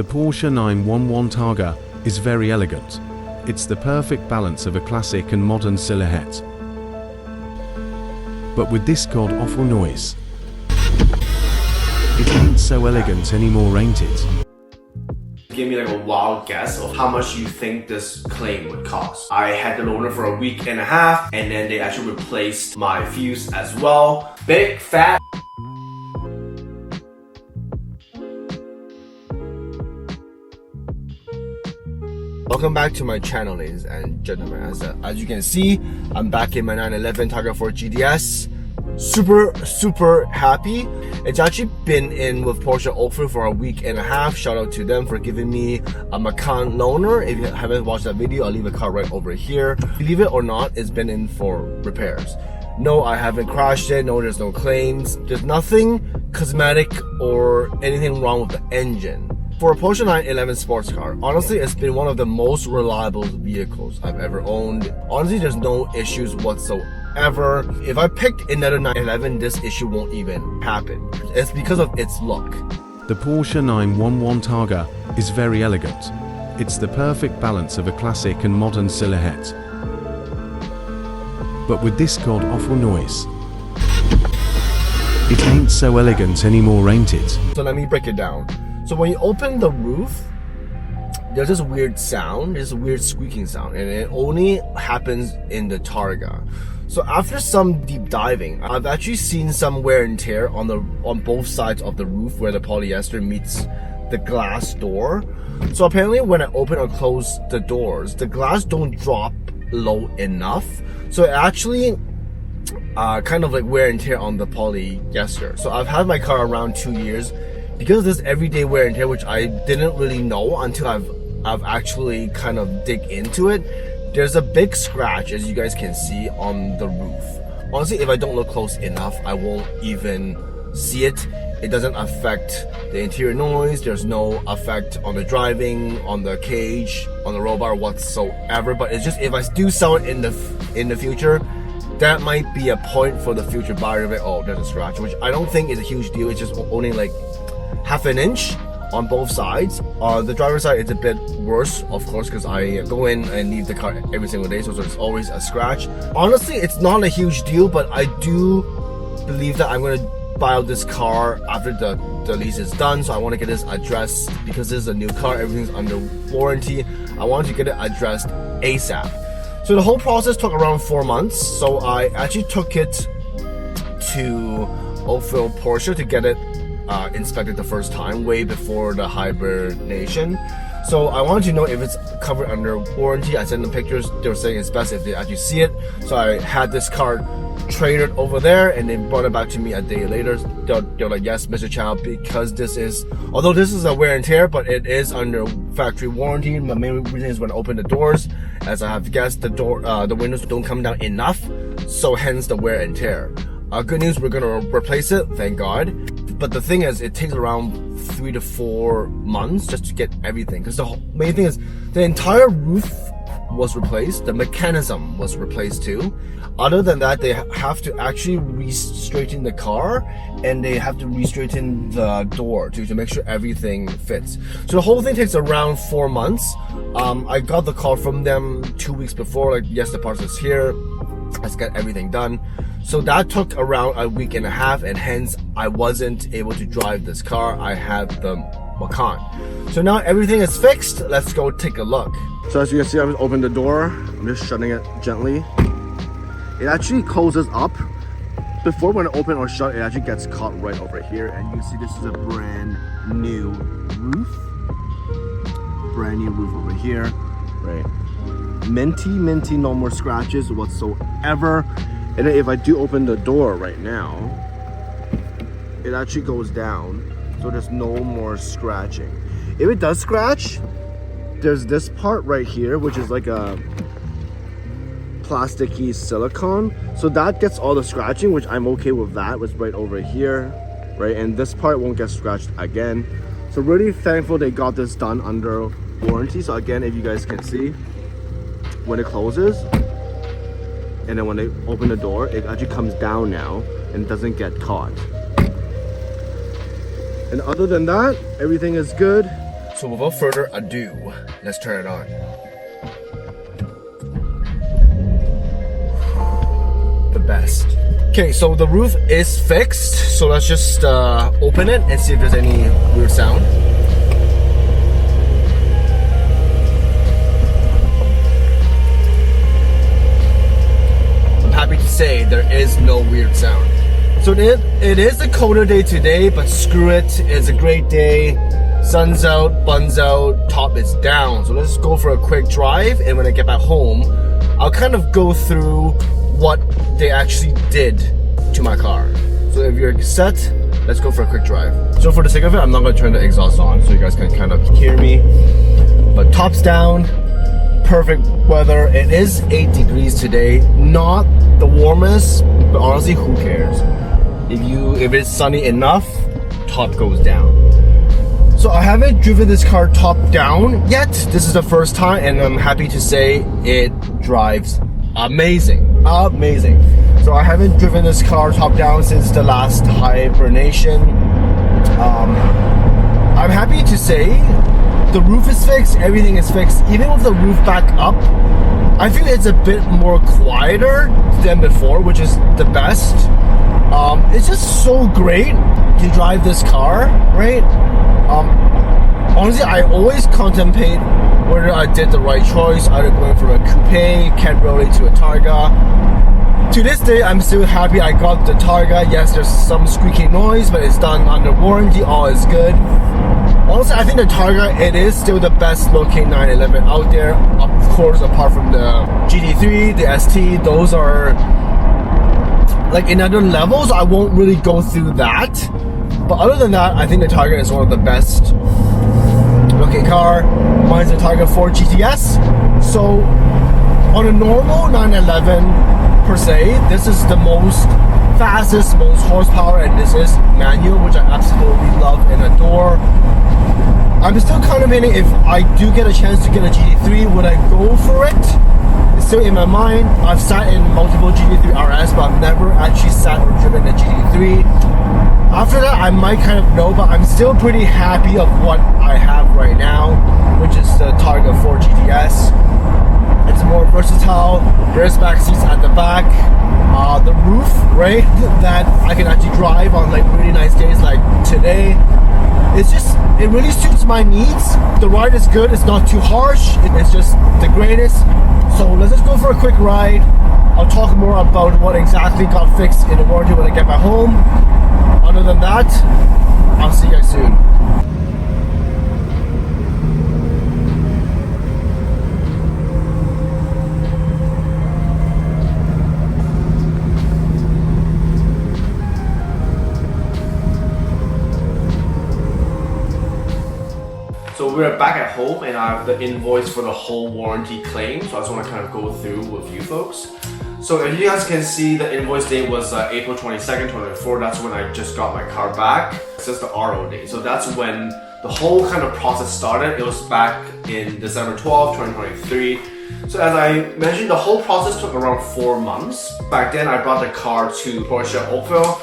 The Porsche 911 Targa is very elegant. It's the perfect balance of a classic and modern silhouette. But with this god-awful noise, it ain't so elegant anymore, ain't it? Give me like a wild guess of how much you think this claim would cost. I had the loaner for a week and a half, and then they actually replaced my fuse as well. Big fat. Welcome back to my channel, ladies and gentlemen. As you can see, I'm back in my 911 Targa4GTS. Super happy. It's actually been in with Porsche Open for a week and a half. Shout out to them for giving me a Macan loaner. If you haven't watched that video, I'll leave a card right over here. Believe it or not, it's been in for repairs. No, I haven't crashed it. No, there's no claims. There's nothing cosmetic or anything wrong with the engine. For a Porsche 911 sports car, honestly, it's been one of the most reliable vehicles I've ever owned. Honestly, there's no issues whatsoever. If I picked another 911, this issue won't even happen. It's because of its look. The Porsche 911 Targa is very elegant. It's the perfect balance of a classic and modern silhouette. But with this god-awful noise, it ain't so elegant anymore, ain't it? So let me break it down. So when you open the roof, there's this weird sound, this weird squeaking sound, and it only happens in the Targa. So after some deep diving, I've actually seen some wear and tear on both sides of the roof where the polyester meets the glass door. So apparently when I open or close the doors, the glass don't drop low enough. So it actually kind of like wear and tear on the polyester. So I've had my car around 2 years. Because of this everyday wear and tear, which I didn't really know until I've actually kind of dig into it, there's a big scratch, as you guys can see, on the roof. Honestly, if I don't look close enough, I won't even see it. It doesn't affect the interior noise. There's no effect on the driving, on the cage, on the roll bar whatsoever. But it's just, if I do sell it in the future, that might be a point for the future buyer of it. Oh, there's a scratch, which I don't think is a huge deal. It's just only like half an inch on both sides. The driver's side, it's a bit worse, of course, because I go in and leave the car every single day, so there's always a scratch. Honestly, it's not a huge deal, but I do believe that I'm going to buy out this car after the lease is done. So I want to get this addressed, because this is a new car, everything's under warranty. I want to get it addressed ASAP. So the whole process took around 4 months. So I actually took it to Oakville Porsche to get it inspected the first time, way before the hibernation. So I wanted to know if it's covered under warranty. I sent them pictures. They were saying it's best if they actually see it. So I had this car traded over there, and they brought it back to me a day later. They're like, yes, Mr. Chow, because although this is a wear and tear, but it is under factory warranty. My main reason is when I open the doors, as I have guessed, the windows don't come down enough, so hence the wear and tear. Good news, we're gonna replace it, thank God. But the thing is, it takes around 3 to 4 months just to get everything. Because the main thing is, the entire roof was replaced, the mechanism was replaced too. Other than that, they have to actually re-straighten the car, and they have to re-straighten the door too, to make sure everything fits. So the whole thing takes around 4 months. I got the call from them 2 weeks before, like, yes, the parts is here, let's get everything done. So that took around a week and a half, and hence I wasn't able to drive this car. I had the Macan. So now everything is fixed. Let's go take a look. So as you can see, I'm just opening the door. I'm just shutting it gently. It actually closes up. Before, when I open or shut, it actually gets caught right over here. And you can see this is a brand new roof. Brand new roof over here, right? Minty, no more scratches whatsoever. And if I do open the door right now, it actually goes down, so there's no more scratching. If it does scratch, there's this part right here, which is like a plasticky silicone, so that gets all the scratching, which I'm okay with. That was right over here, right? And this part won't get scratched again. So really thankful they got this done under warranty. So again, if you guys can see, when it closes, and then when they open the door, it actually comes down now and doesn't get caught. And other than that, everything is good. So without further ado, let's turn it on. The best. Okay, so the roof is fixed, so let's just open it and see if there's any weird sound. I'm happy to say there is no weird sound. So it is a colder day today, but screw it, it's a great day. Sun's out, buns out, top is down. So let's go for a quick drive, and when I get back home, I'll kind of go through what they actually did to my car. So if you're set, let's go for a quick drive. So for the sake of it, I'm not going to turn the exhaust on so you guys can kind of hear me. But top's down, perfect weather. It is 8 degrees today, not the warmest, but honestly, who cares? If it's sunny enough, top goes down. So I haven't driven this car top down yet. This is the first time, and I'm happy to say it drives amazing. So I haven't driven this car top down since the last hibernation. I'm happy to say the roof is fixed, everything is fixed. Even with the roof back up, I feel it's a bit more quieter than before, which is the best. It's just so great to drive this car, right? Honestly, I always contemplate whether I did the right choice, either going for a coupe, cabriolet to a Targa. To this day, I'm still happy I got the Targa. Yes, there's some squeaky noise, but it's done under warranty, all is good. Honestly, I think the Targa, it is still the best looking 911 out there. Of course, apart from the GT3, the ST, those are like in other levels. I won't really go through that. But other than that, I think the Targa is one of the best looking car. Mine's the Targa4GTS. So on a normal 911 per se, this is the most fastest, most horsepower, and this is manual, which I absolutely love and adore. I'm still contemplating if I do get a chance to get a GT3, would I go for it? It's still in my mind. I've sat in multiple GT3 RS, but I've never actually sat or driven a GT3. After that, I might kind of know, but I'm still pretty happy of what I have right now, which is the Targa4GTS. It's more versatile. There's back seats at the back. The roof, right, that I can actually drive on like really nice days like today. It really suits my needs. The ride is good. It's not too harsh. It's just the greatest. So let's just go for a quick ride. I'll talk more about what exactly got fixed in the warranty when I get back home. Other than that, I'll see you guys soon. So we're back at home and I have the invoice for the whole warranty claim. So I just want to kind of go through with you folks. So as you guys can see, the invoice date was April 22nd, 2024. That's when I just got my car back. It's just the RO date. So that's when the whole kind of process started. It was back in December 12th, 2023. So as I mentioned, the whole process took around 4 months. Back then, I brought the car to Porsche Oakville,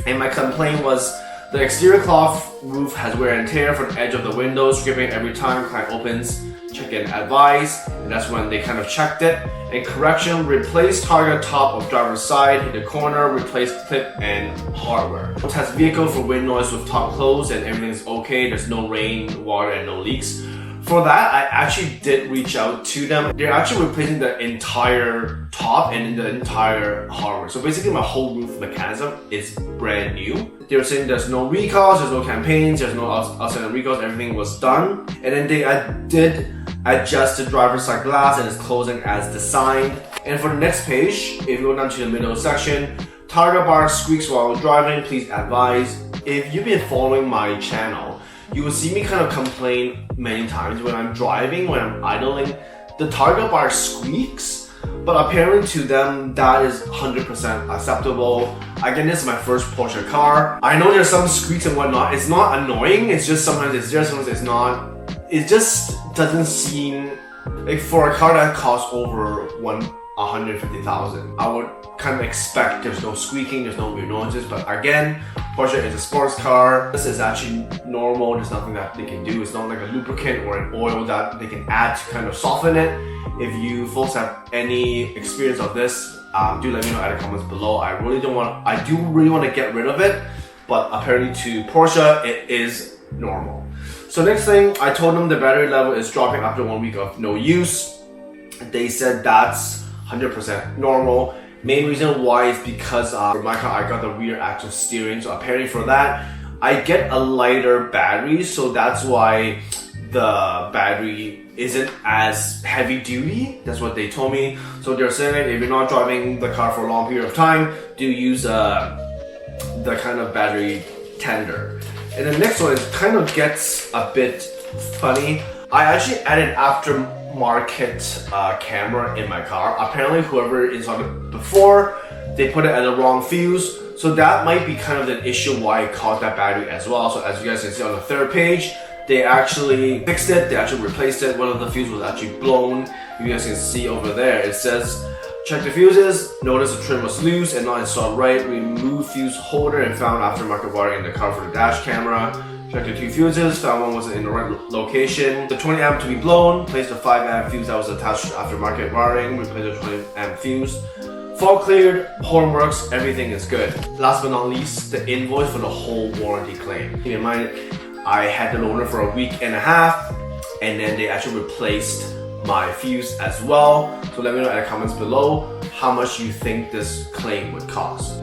and my complaint was the exterior cloth roof has wear and tear from the edge of the windows, scraping every time client opens. Check in advice, and that's when they kind of checked it. And correction, replace Targa top of driver's side, hit the corner, replace clip and hardware. Test vehicle for wind noise with top closed and everything's okay. There's no rain, water, and no leaks. For that, I actually did reach out to them. They're actually replacing the entire top and the entire hardware. So basically my whole roof mechanism is brand new. They were saying there's no recalls, there's no campaigns, there's no outstanding recalls, everything was done. And then they did adjust the driver's side glass and it's closing as designed. And for the next page, if you go down to the middle section, Targa bar squeaks while driving, please advise. If you've been following my channel, you will see me kind of complain many times when I'm driving, when I'm idling, the Targa bar squeaks, but apparently to them that is 100% acceptable. Again, this is my first Porsche car. I know there's some squeaks and whatnot. It's not annoying, it's just sometimes it's there, sometimes it's not. It just doesn't seem like for a car that costs over 150,000. I would kind of expect there's no squeaking, there's no weird noises, but again, Porsche is a sports car. This is actually normal. There's nothing that they can do. It's not like a lubricant or an oil that they can add to kind of soften it. If you folks have any experience of this, do let me know in the comments below. I do really want to get rid of it, but apparently to Porsche, it is normal. So next thing, I told them the battery level is dropping after 1 week of no use. They said that's 100% normal. Main reason why is because for my car, I got the rear active steering. So apparently for that, I get a lighter battery. So that's why the battery isn't as heavy duty. That's what they told me. So they're saying if you're not driving the car for a long period of time, do use the kind of battery tender. And the next one is kind of gets a bit funny. I actually added aftermarket camera in my car. Apparently whoever installed it before, they put it at the wrong fuse. So that might be kind of an issue why it caused that battery as well. So as you guys can see on the third page, they actually fixed it, they actually replaced it. One of the fuses was actually blown. You guys can see over there, it says, check the fuses, notice the trim was loose and not installed right, remove fuse holder and found aftermarket wiring in the car for the dash camera. Check the two fuses, found one wasn't in the right location. The 20 amp to be blown, place the 5 amp fuse that was attached to aftermarket wiring, replace the 20 amp fuse. Fault cleared, horn works, everything is good. Last but not least, the invoice for the whole warranty claim. Keep in mind, I had the loaner for a week and a half, and then they actually replaced my fuse as well. So let me know in the comments below how much you think this claim would cost.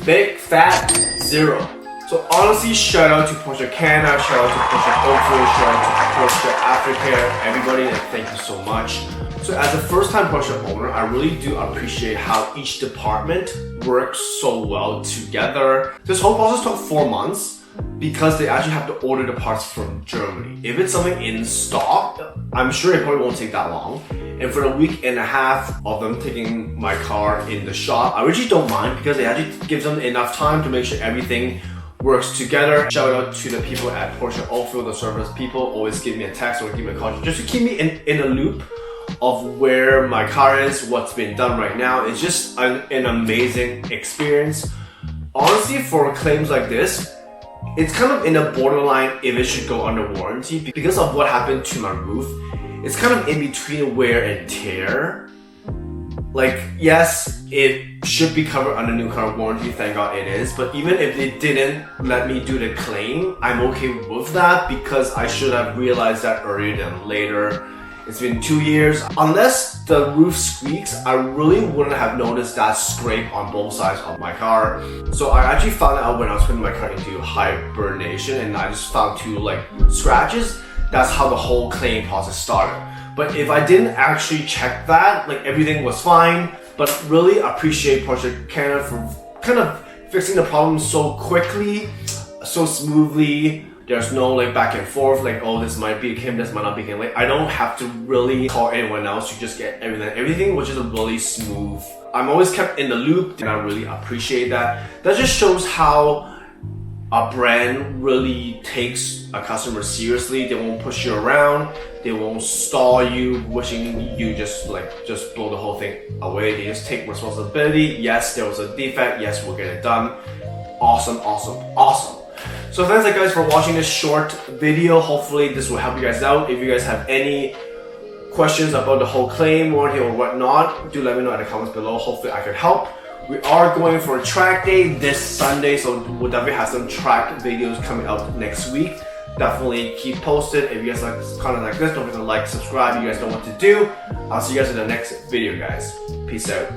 Big fat zero. So honestly, shout out to Porsche Canada, shout out to Porsche Oakville, shout out to Porsche Aftercare, everybody, and thank you so much. So as a first-time Porsche owner, I really do appreciate how each department works so well together. This whole process took 4 months because they actually have to order the parts from Germany. If it's something in stock, I'm sure it probably won't take that long. And for a week and a half of them taking my car in the shop, I really don't mind because it actually gives them enough time to make sure everything works together. Shout out to the people at Porsche Oakville, the service people, always give me a text or give me a call just to keep me in a loop of where my car is, what's been done right now. It's just an amazing experience. Honestly, for claims like this, it's kind of in a borderline if it should go under warranty because of what happened to my roof. It's kind of in between wear and tear. Like, yes, it should be covered under new car warranty, thank God it is, but even if they didn't let me do the claim, I'm okay with that because I should have realized that earlier than later. It's been 2 years. Unless the roof squeaks, I really wouldn't have noticed that scrape on both sides of my car. So I actually found out when I was putting my car into hibernation and I just found 2 like scratches. That's how the whole claim process started. But if I didn't actually check that, like everything was fine, but really appreciate Porsche Canada for kind of fixing the problem so quickly, so smoothly. There's no like back and forth, like, oh, this might be him, this might not be him. Like, I don't have to really call anyone else to just get everything. Everything was just really smooth. I'm always kept in the loop and I really appreciate that. That just shows how a brand really takes a customer seriously. They won't push you around. They won't stall you, wishing you just blow the whole thing away. They just take responsibility. Yes, there was a defect. Yes, we'll get it done. Awesome, awesome, awesome. So thanks guys for watching this short video. Hopefully this will help you guys out. If you guys have any questions about the whole claim, warranty or whatnot, do let me know in the comments below. Hopefully I can help. We are going for a track day this Sunday, so we'll definitely have some track videos coming out next week. Definitely keep posted. If you guys like content like this, don't forget to like, subscribe. You guys know what to do. I'll see you guys in the next video, guys. Peace out.